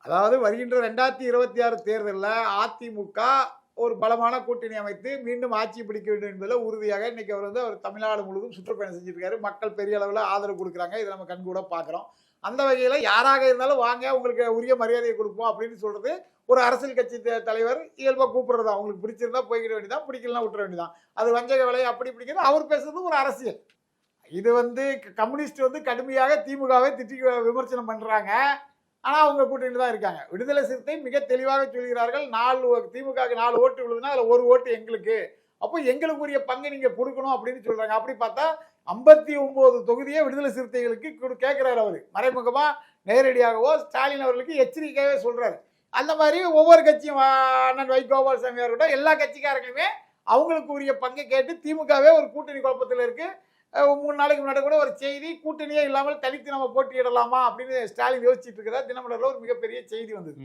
அதாவது வருகின்ற 2026 தேர்தலில் அதிமுக ஒரு பலமான கூட்டணி அமைத்து மீண்டும் ஆட்சி பிடிக்க வேண்டும் என்பதில் உறுதியாக இன்னைக்கு அவர் தமிழ்நாடு முழுவதும் சுற்றுப்பயணம் செஞ்சிருக்காரு. மக்கள் பெரிய அளவில் ஆதரவு கொடுக்குறாங்க. இதை நம்ம கண்கூட பார்க்குறோம். அந்த வகையில் யாராக இருந்தாலும் வாங்க, உங்களுக்கு உரிய மரியாதையை கொடுப்போம் அப்படின்னு சொல்றது ஒரு அரசியல் கட்சி தலைவர் இயல்பாக கூப்பிடுறது. அவங்களுக்கு பிடிச்சிருந்தா போய்கிட வேண்டியதான், பிடிக்கலாம் விட்டுற வேண்டியதான். அது வஞ்சக வேலை அப்படி பிடிக்கிறது அவர் பேசுறது ஒரு அரசியல். இது கம்யூனிஸ்ட் கடுமையாக திமுகவை திட்டி விமர்சனம் பண்றாங்க. ஆனா அவங்க கூட்டணியில் தான் இருக்காங்க. விடுதலை சிறுத்தை மிக தெளிவாக சொல்கிறார்கள், திமுக 4 ஓட்டு விழுதுன்னா அதுல 1 ஓட்டு எங்களுக்கு. அப்போ எங்களுக்கு உரிய பங்கை நீங்க கொடுக்கணும் அப்படின்னு சொல்றாங்க. அப்படி பார்த்தா 59 தொகுதியே விடுதலை சிறுத்தைகளுக்கு கேட்கிறாரு. அவரு மறைமுகமா நேரடியாகவோ ஸ்டாலின் அவர்களுக்கு எச்சரிக்கையாவே சொல்றாரு. அந்த மாதிரி ஒவ்வொரு கட்சியும் அண்ணன் வைகோபால் சாமியாரோட எல்லா கட்சிக்காரங்களுமே அவங்களுக்கு உரிய பங்கை கேட்டு திமுகவே ஒரு கூட்டணி குழப்பத்தில் இருக்கு. 3 நாளைக்கு முன்னாடி கூட ஒரு செய்தி, கூட்டணியே இல்லாமல் தனித்து நம்ம போட்டியிடலாமா அப்படின்னு ஸ்டாலின் யோசிச்சுட்டு இருக்கிறதா தினமலர்ல ஒரு மிகப்பெரிய செய்தி வந்தது.